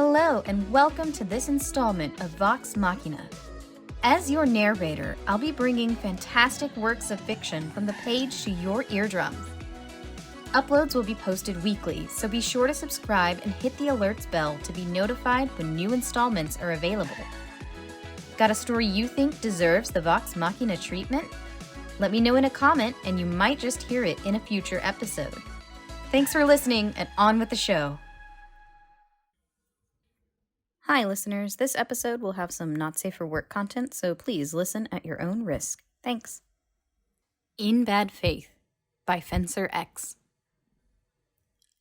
Hello and welcome to this installment of Vox Machina. As your narrator, I'll be bringing fantastic works of fiction from the page to your eardrums. Uploads will be posted weekly, so be sure to subscribe and hit the alerts bell to be notified when new installments are available. Got a story you think deserves the Vox Machina treatment? Let me know in a comment and you might just hear it in a future episode. Thanks for listening and on with the show. Hi listeners, this episode will have some not safe for work content, so please listen at your own risk. Thanks. In Bad Faith by Fencer X.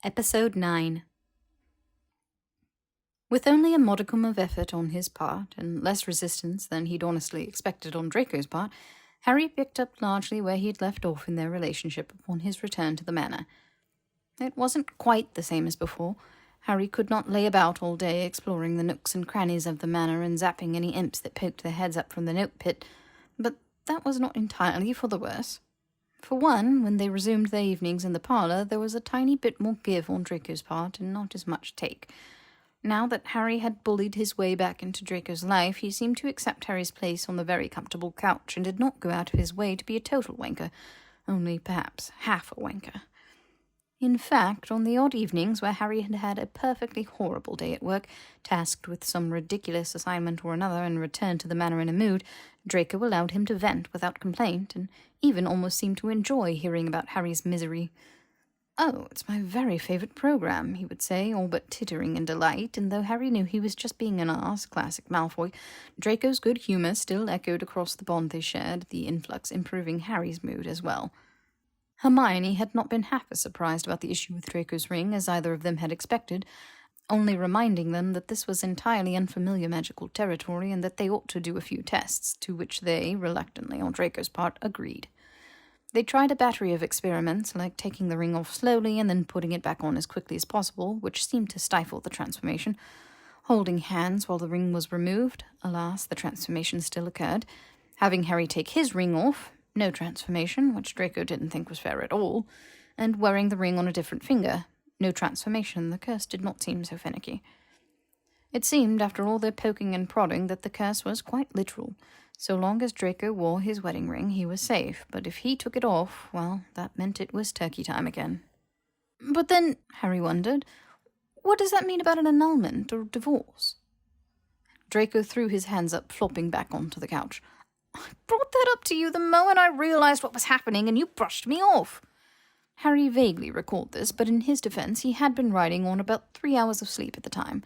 Episode 9. With only a modicum of effort on his part, and less resistance than he'd honestly expected on Draco's part, Harry picked up largely where he'd left off in their relationship upon his return to the manor. It wasn't quite the same as before. Harry could not lay about all day exploring the nooks and crannies of the manor and zapping any imps that poked their heads up from the note pit, but that was not entirely for the worse. For one, when they resumed their evenings in the parlour, there was a tiny bit more give on Draco's part and not as much take. Now that Harry had bullied his way back into Draco's life, he seemed to accept Harry's place on the very comfortable couch and did not go out of his way to be a total wanker, only perhaps half a wanker. In fact, on the odd evenings where Harry had had a perfectly horrible day at work, tasked with some ridiculous assignment or another and returned to the manor in a mood, Draco allowed him to vent without complaint, and even almost seemed to enjoy hearing about Harry's misery. "Oh, it's my very favourite programme," he would say, all but tittering in delight, and though Harry knew he was just being an arse, classic Malfoy, Draco's good humour still echoed across the bond they shared, the influx improving Harry's mood as well. Hermione had not been half as surprised about the issue with Draco's ring as either of them had expected, only reminding them that this was entirely unfamiliar magical territory and that they ought to do a few tests, to which they, reluctantly on Draco's part, agreed. They tried a battery of experiments, like taking the ring off slowly and then putting it back on as quickly as possible, which seemed to stifle the transformation. Holding hands while the ring was removed, alas, the transformation still occurred. Having Harry take his ring off, no transformation, which Draco didn't think was fair at all, and wearing the ring on a different finger, no transformation, the curse did not seem so finicky. It seemed, after all their poking and prodding, that the curse was quite literal. So long as Draco wore his wedding ring, he was safe, but if he took it off, well, that meant it was turkey time again. But then, Harry wondered, what does that mean about an annulment or divorce? Draco threw his hands up, flopping back onto the couch. "I brought that up to you the moment I realised what was happening, and you brushed me off." Harry vaguely recalled this, but in his defence, he had been riding on about 3 hours of sleep at the time.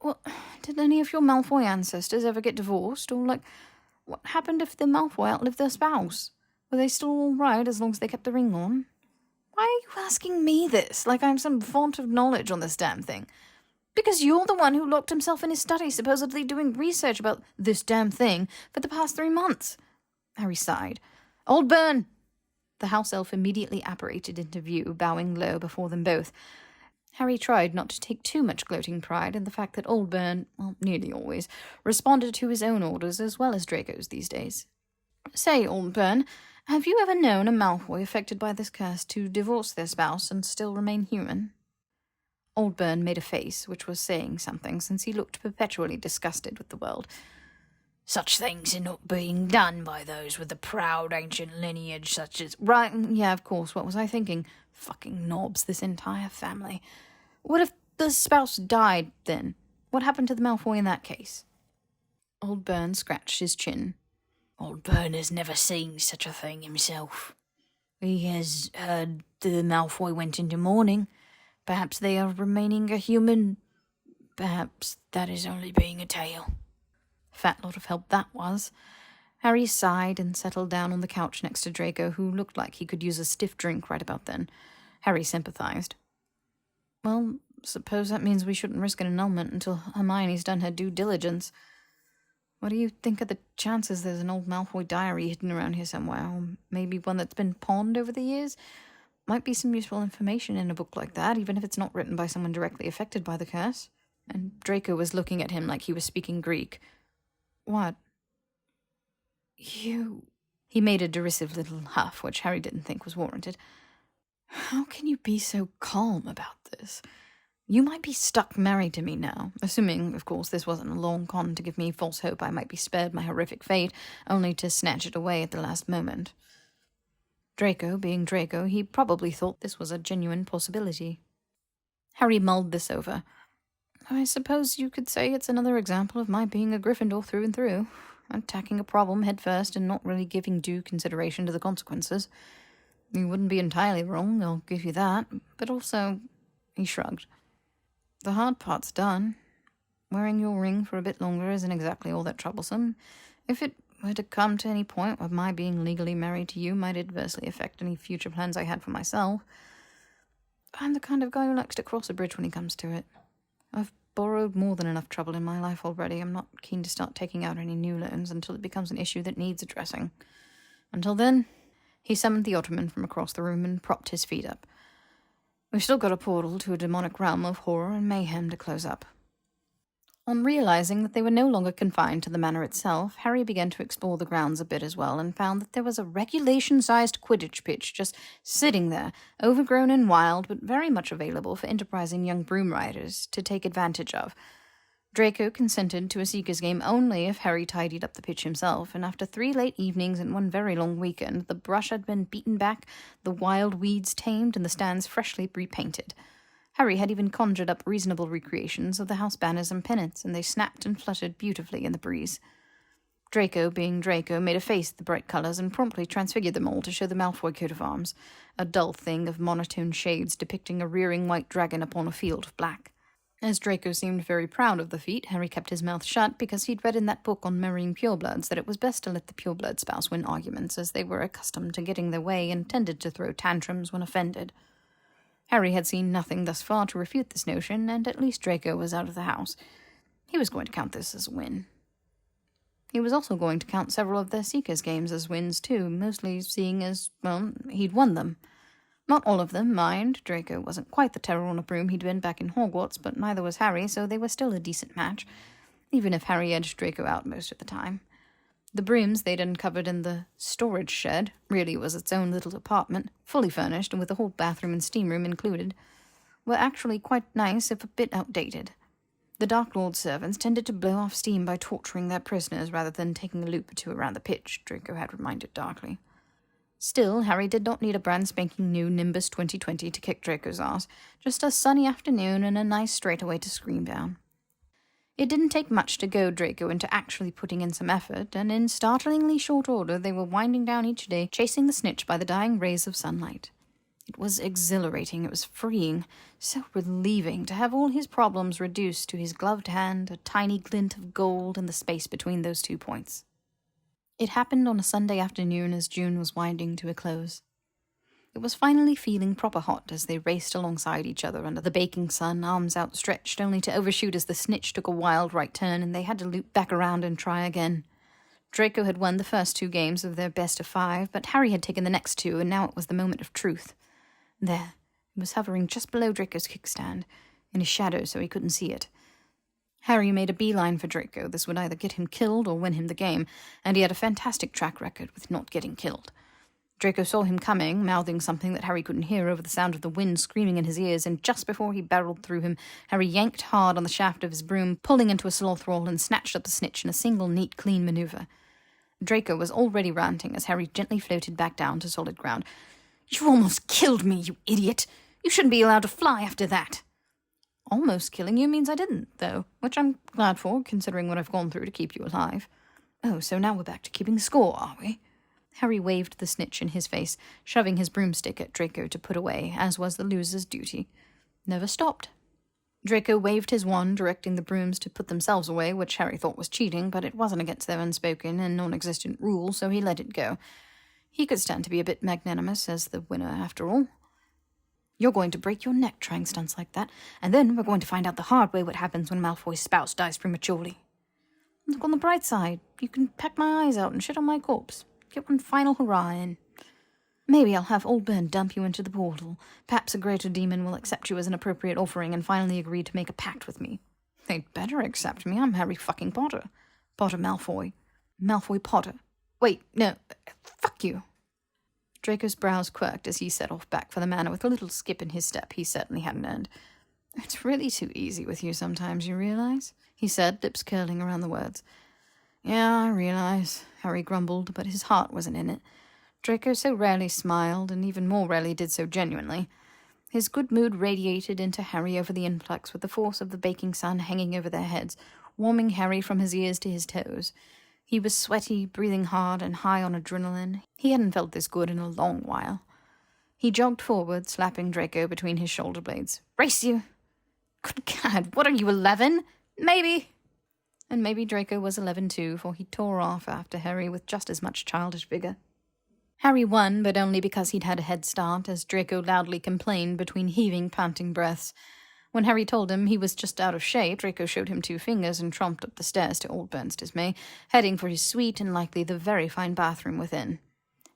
"Well, did any of your Malfoy ancestors ever get divorced? Or, what happened if the Malfoy outlived their spouse? Were they still all right as long as they kept the ring on? Why are you asking me this, like I'm some font of knowledge on this damn thing? Because you're the one who locked himself in his study, supposedly doing research about this damn thing for the past 3 months. Harry sighed. "Old Burn!" The house elf immediately apparated into view, bowing low before them both. Harry tried not to take too much gloating pride in the fact that Old Burn, well, nearly always, responded to his own orders as well as Draco's these days. "Say, Old Burn, have you ever known a Malfoy affected by this curse to divorce their spouse and still remain human?" Old Burn made a face, which was saying something, since he looked perpetually disgusted with the world. "Such things are not being done by those with a proud ancient lineage such as—" "Right, yeah, of course, what was I thinking? Fucking knobs, this entire family. What if the spouse died, then? What happened to the Malfoy in that case?" Old Burn scratched his chin. "Old Burn has never seen such a thing himself. He has heard the Malfoy went into mourning. Perhaps they are remaining a human. Perhaps that is only being a tale." Fat lot of help that was. Harry sighed and settled down on the couch next to Draco, who looked like he could use a stiff drink right about then. Harry sympathized. "Well, suppose that means we shouldn't risk an annulment until Hermione's done her due diligence. What do you think of the chances there's an old Malfoy diary hidden around here somewhere, or maybe one that's been pawned over the years? Might be some useful information in a book like that, even if it's not written by someone directly affected by the curse." And Draco was looking at him like he was speaking Greek. "What?" "You..." He made a derisive little huff, which Harry didn't think was warranted. "How can you be so calm about this? You might be stuck married to me now, assuming, of course, this wasn't a long con to give me false hope I might be spared my horrific fate, only to snatch it away at the last moment. Draco, being Draco, he probably thought this was a genuine possibility. Harry mulled this over. I suppose you could say it's another example of my being a Gryffindor through and through, attacking a problem head first and not really giving due consideration to the consequences. You wouldn't be entirely wrong, I'll give you that, but also, he shrugged. The hard part's done. Wearing your ring for a bit longer isn't exactly all that troublesome. If it were to come to any point where my being legally married to you might adversely affect any future plans I had for myself, I'm the kind of guy who likes to cross a bridge when he comes to it. I've borrowed more than enough trouble in my life already. I'm not keen to start taking out any new loans until it becomes an issue that needs addressing. Until then, he summoned the Ottoman from across the room and propped his feet up. We've still got a portal to a demonic realm of horror and mayhem to close up. On realizing that they were no longer confined to the manor itself, Harry began to explore the grounds a bit as well and found that there was a regulation-sized Quidditch pitch just sitting there, overgrown and wild, but very much available for enterprising young broom riders to take advantage of. Draco consented to a Seeker's game only if Harry tidied up the pitch himself, and after 3 late evenings and 1 very long weekend, the brush had been beaten back, the wild weeds tamed, and the stands freshly repainted. Harry had even conjured up reasonable recreations of the house banners and pennants, and they snapped and fluttered beautifully in the breeze. Draco, being Draco, made a face at the bright colours and promptly transfigured them all to show the Malfoy coat of arms, a dull thing of monotone shades depicting a rearing white dragon upon a field of black. As Draco seemed very proud of the feat, Harry kept his mouth shut because he'd read in that book on marrying purebloods that it was best to let the pureblood spouse win arguments, as they were accustomed to getting their way and tended to throw tantrums when offended. Harry had seen nothing thus far to refute this notion, and at least Draco was out of the house. He was going to count this as a win. He was also going to count several of their Seekers games as wins too, mostly seeing as, well, he'd won them. Not all of them, mind. Draco wasn't quite the terror on a broom he'd been back in Hogwarts, but neither was Harry, so they were still a decent match, even if Harry edged Draco out most of the time. The brooms they'd uncovered in the storage shed really was its own little apartment, fully furnished and with the whole bathroom and steam room included, were actually quite nice if a bit outdated. The Dark Lord's servants tended to blow off steam by torturing their prisoners rather than taking a loop or two around the pitch, Draco had reminded darkly. Still, Harry did not need a brand-spanking-new Nimbus 2020 to kick Draco's ass, just a sunny afternoon and a nice straightaway to scream down. It didn't take much to goad Draco into actually putting in some effort, and in startlingly short order they were winding down each day, chasing the snitch by the dying rays of sunlight. It was exhilarating, it was freeing, so relieving to have all his problems reduced to his gloved hand, a tiny glint of gold, and the space between those 2 points. It happened on a Sunday afternoon as June was winding to a close. It was finally feeling proper hot as they raced alongside each other under the baking sun, arms outstretched, only to overshoot as the snitch took a wild right turn and they had to loop back around and try again. Draco had won the first 2 games of their best of 5, but Harry had taken the next 2, and now it was the moment of truth. There, it was hovering just below Draco's kickstand, in his shadow so he couldn't see it. Harry made a beeline for Draco. This would either get him killed or win him the game, and he had a fantastic track record with not getting killed. Draco saw him coming, mouthing something that Harry couldn't hear over the sound of the wind screaming in his ears, and just before he barreled through him, Harry yanked hard on the shaft of his broom, pulling into a sloth roll and snatched up the snitch in a single neat, clean maneuver. Draco was already ranting as Harry gently floated back down to solid ground. "You almost killed me, you idiot! You shouldn't be allowed to fly after that!" "Almost killing you means I didn't, though, which I'm glad for, considering what I've gone through to keep you alive." "Oh, so now we're back to keeping score, are we?" Harry waved the snitch in his face, shoving his broomstick at Draco to put away, as was the loser's duty. Never stopped. Draco waved his wand, directing the brooms to put themselves away, which Harry thought was cheating, but it wasn't against their unspoken and non-existent rule, so he let it go. He could stand to be a bit magnanimous as the winner, after all. "You're going to break your neck trying stunts like that, and then we're going to find out the hard way what happens when Malfoy's spouse dies prematurely. Look on the bright side. You can peck my eyes out and shit on my corpse. Get one final hurrah in. Maybe I'll have Old Ben dump you into the portal. Perhaps a greater demon will accept you as an appropriate offering and finally agree to make a pact with me. They'd better accept me. I'm Harry fucking Potter. Potter Malfoy. Malfoy Potter. Wait, no. Fuck you." Draco's brows quirked as he set off back for the manor with a little skip in his step he certainly hadn't earned. It's really too easy with you sometimes, you realize? He said, lips curling around the words. Yeah, I realize, Harry grumbled, but his heart wasn't in it. Draco so rarely smiled, and even more rarely did so genuinely. His good mood radiated into Harry over the influx with the force of the baking sun hanging over their heads, warming Harry from his ears to his toes. He was sweaty, breathing hard, and high on adrenaline. He hadn't felt this good in a long while. He jogged forward, slapping Draco between his shoulder blades. Race you! Good God, what are you, 11? Maybe. And maybe Draco was 11 too, for he tore off after Harry with just as much childish vigor. Harry won, but only because he'd had a head start, as Draco loudly complained between heaving, panting breaths. When Harry told him he was just out of shape, Draco showed him 2 fingers and tromped up the stairs to old Burn's dismay, heading for his suite and likely the very fine bathroom within.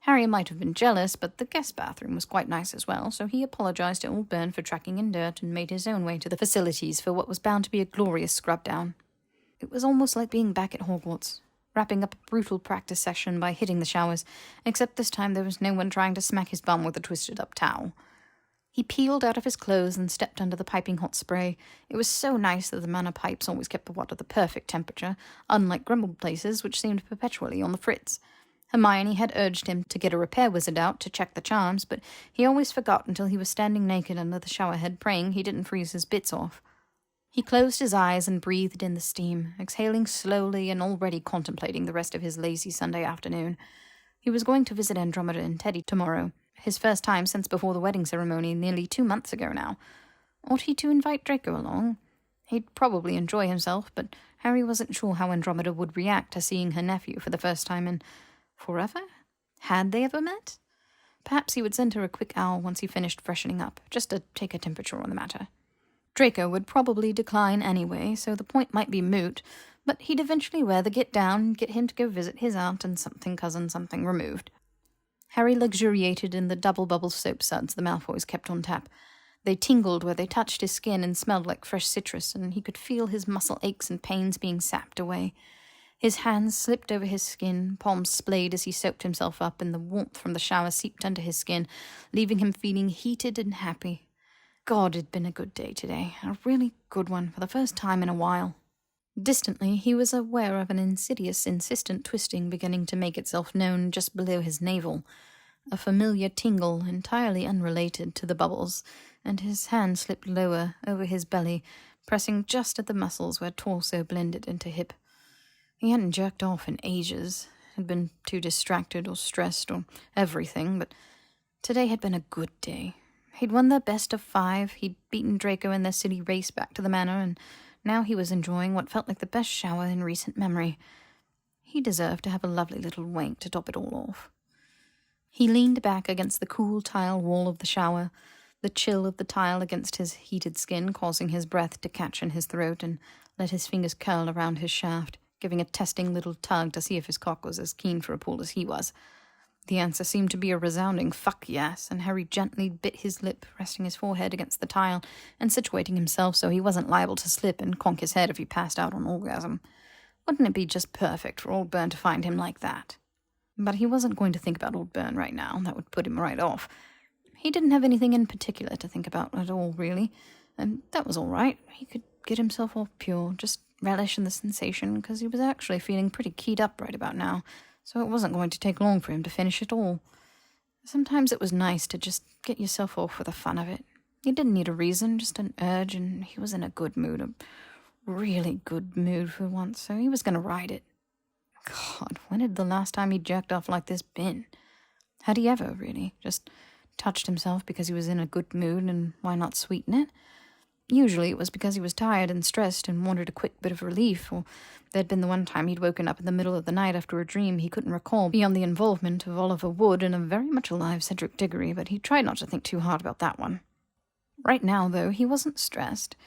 Harry might have been jealous, but the guest bathroom was quite nice as well, so he apologized to old Burn for tracking in dirt and made his own way to the facilities for what was bound to be a glorious scrub-down. It was almost like being back at Hogwarts, wrapping up a brutal practice session by hitting the showers, except this time there was no one trying to smack his bum with a twisted-up towel. He peeled out of his clothes and stepped under the piping hot spray. It was so nice that the manor pipes always kept the water the perfect temperature, unlike Grimmauld places, which seemed perpetually on the fritz. Hermione had urged him to get a repair wizard out to check the charms, but he always forgot until he was standing naked under the showerhead praying he didn't freeze his bits off. He closed his eyes and breathed in the steam, exhaling slowly and already contemplating the rest of his lazy Sunday afternoon. He was going to visit Andromeda and Teddy tomorrow, his first time since before the wedding ceremony nearly 2 months ago now. Ought he to invite Draco along? He'd probably enjoy himself, but Harry wasn't sure how Andromeda would react to seeing her nephew for the first time in forever? Had they ever met? Perhaps he would send her a quick owl once he finished freshening up, just to take a temperature on the matter. Draco would probably decline anyway, so the point might be moot, but he'd eventually wear the get down and get him to go visit his aunt and something cousin something removed. Harry luxuriated in the double bubble soap suds the Malfoys kept on tap. They tingled where they touched his skin and smelled like fresh citrus, and he could feel his muscle aches and pains being sapped away. His hands slipped over his skin, palms splayed as he soaped himself up, and the warmth from the shower seeped under his skin, leaving him feeling heated and happy. God, it'd been a good day today, a really good one for the first time in a while. Distantly, he was aware of an insidious, insistent twisting beginning to make itself known just below his navel, a familiar tingle entirely unrelated to the bubbles, and his hand slipped lower over his belly, pressing just at the muscles where torso blended into hip. He hadn't jerked off in ages, had been too distracted or stressed or everything, but today had been a good day. He'd won their best of 5, he'd beaten Draco in their silly race back to the manor, and now he was enjoying what felt like the best shower in recent memory. He deserved to have a lovely little wank to top it all off. He leaned back against the cool tile wall of the shower, the chill of the tile against his heated skin causing his breath to catch in his throat, and let his fingers curl around his shaft, giving a testing little tug to see if his cock was as keen for a pull as he was. The answer seemed to be a resounding fuck yes, and Harry gently bit his lip, resting his forehead against the tile and situating himself so he wasn't liable to slip and conk his head if he passed out on orgasm. Wouldn't it be just perfect for old Burn to find him like that? But he wasn't going to think about old Burn right now. That would put him right off. He didn't have anything in particular to think about at all, really, and that was all right. He could get himself all pure, just relish in the sensation, because he was actually feeling pretty keyed up right about now, so it wasn't going to take long for him to finish it all. Sometimes it was nice to just get yourself off for the fun of it. You didn't need a reason, just an urge, and he was in a good mood, a really good mood for once, so he was going to ride it. God, when had the last time he jerked off like this been? Had he ever, really? Just touched himself because he was in a good mood, and why not sweeten it? Usually it was because he was tired and stressed and wanted a quick bit of relief, or there'd been the one time he'd woken up in the middle of the night after a dream he couldn't recall beyond the involvement of Oliver Wood and a very much alive Cedric Diggory, but he tried not to think too hard about that one. Right now, though, he wasn't stressed.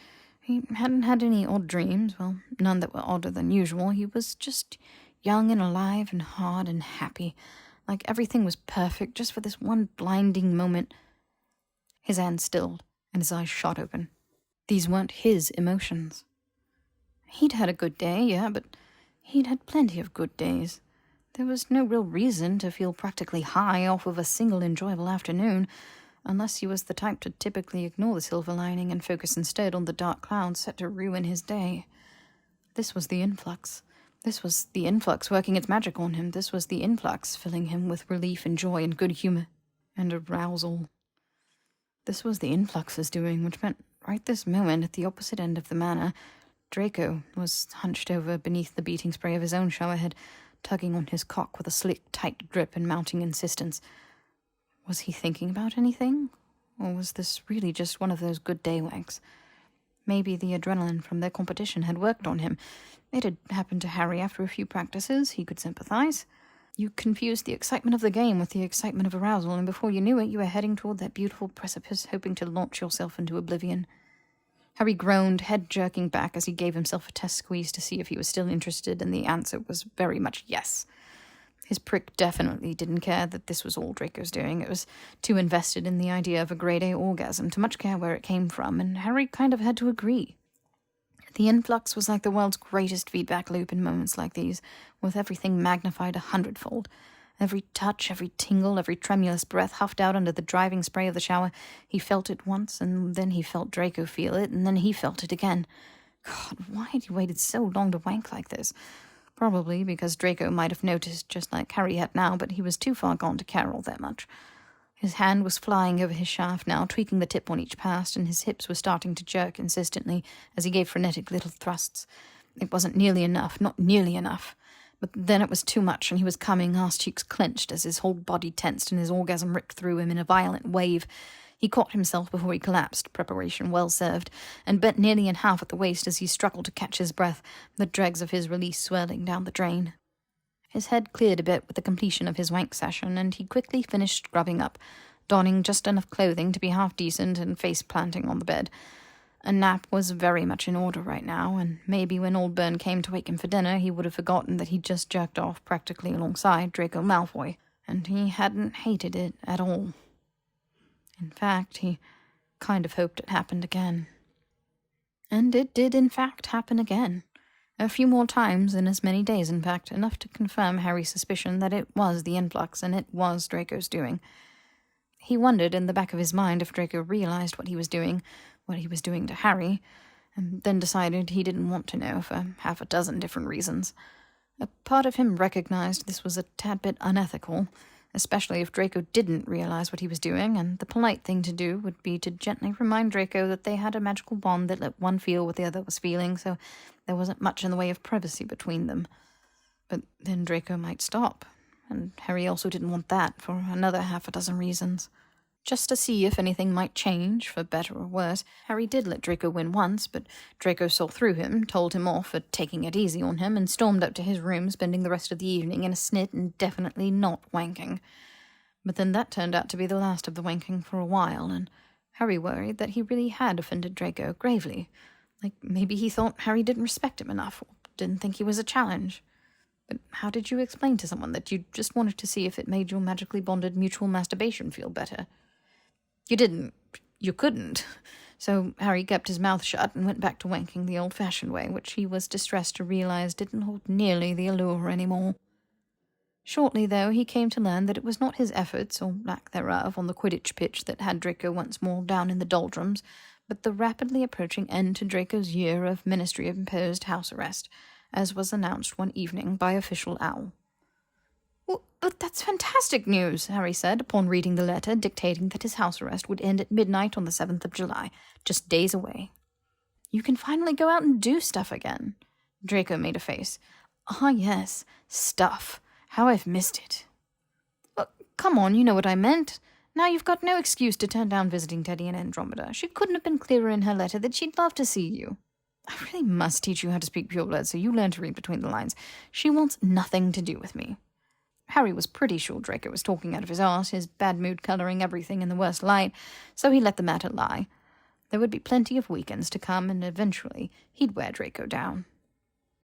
He hadn't had any odd dreams, well, none that were odder than usual. He was just young and alive and hard and happy, like everything was perfect just for this one blinding moment. His hand stilled, and his eyes shot open. These weren't his emotions. He'd had a good day, yeah, but he'd had plenty of good days. There was no real reason to feel practically high off of a single enjoyable afternoon. unless he was the type to typically ignore the silver lining and focus instead on the dark clouds set to ruin his day. This was the influx. This was the influx working its magic on him. This was the influx filling him with relief and joy and good humor and arousal. This was the influx's doing, which meant right this moment at the opposite end of the manor, Draco was hunched over beneath the beating spray of his own showerhead, tugging on his cock with a slick, tight grip and mounting insistence. Was he thinking about anything? Or was this really just one of those good day wanks? Maybe the adrenaline from their competition had worked on him. It had happened to Harry after a few practices. He could sympathize. You confused the excitement of the game with the excitement of arousal, and before you knew it, you were heading toward that beautiful precipice, hoping to launch yourself into oblivion. Harry groaned, head jerking back as he gave himself a test squeeze to see if he was still interested, and the answer was very much yes. His prick definitely didn't care that this was all Draco's doing. It was too invested in the idea of a grade A orgasm to much care where it came from, and Harry kind of had to agree. The influx was like the world's greatest feedback loop in moments like these, with everything magnified 100-fold. Every touch, every tingle, every tremulous breath huffed out under the driving spray of the shower. He felt it once, and then he felt Draco feel it, and then he felt it again. God, why had he waited so long to wank like this? Probably because Draco might have noticed, just like Harry had now, but he was too far gone to care all that much. His hand was flying over his shaft now, tweaking the tip on each pass, and his hips were starting to jerk insistently as he gave frenetic little thrusts. It wasn't nearly enough, not nearly enough. But then it was too much, and he was coming, arse cheeks clenched as his whole body tensed and his orgasm ripped through him in a violent wave. He caught himself before he collapsed, preparation well served, and bent nearly in half at the waist as he struggled to catch his breath, the dregs of his release swirling down the drain. His head cleared a bit with the completion of his wank session, and he quickly finished scrubbing up, donning just enough clothing to be half-decent and face-planting on the bed. A nap was very much in order right now, and maybe when old Burn came to wake him for dinner, he would have forgotten that he'd just jerked off practically alongside Draco Malfoy, and he hadn't hated it at all. In fact, he kind of hoped it happened again. And it did in fact happen again. A few more times in as many days, in fact, enough to confirm Harry's suspicion that it was the influx and it was Draco's doing. He wondered in the back of his mind if Draco realized what he was doing to Harry, and then decided he didn't want to know for half a dozen different reasons. A part of him recognized this was a tad bit unethical, especially if Draco didn't realize what he was doing, and the polite thing to do would be to gently remind Draco that they had a magical bond that let one feel what the other was feeling, so there wasn't much in the way of privacy between them. But then Draco might stop, and Harry also didn't want that for another half a dozen reasons. Just to see if anything might change, for better or worse, Harry did let Draco win once, but Draco saw through him, told him off for taking it easy on him, and stormed up to his room, spending the rest of the evening in a snit and definitely not wanking. But then that turned out to be the last of the wanking for a while, and Harry worried that he really had offended Draco gravely. Like, maybe he thought Harry didn't respect him enough, or didn't think he was a challenge. But how did you explain to someone that you just wanted to see if it made your magically bonded mutual masturbation feel better? You didn't. You couldn't. So Harry kept his mouth shut and went back to wanking the old-fashioned way, which he was distressed to realize didn't hold nearly the allure anymore. Shortly, though, he came to learn that it was not his efforts, or lack thereof, on the Quidditch pitch that had Draco once more down in the doldrums, but the rapidly approaching end to Draco's year of ministry-imposed house arrest, as was announced one evening by official Owl. But that's fantastic news, Harry said, upon reading the letter dictating that his house arrest would end at midnight on the 7th of July, just days away. You can finally go out and do stuff again. Draco made a face. Ah, yes, stuff. How I've missed it. Well, come on, you know what I meant. Now you've got no excuse to turn down visiting Teddy and Andromeda. She couldn't have been clearer in her letter that she'd love to see you. I really must teach you how to speak pure blood so you learn to read between the lines. She wants nothing to do with me. Harry was pretty sure Draco was talking out of his arse, his bad mood colouring everything in the worst light, so he let the matter lie. There would be plenty of weekends to come, and eventually he'd wear Draco down.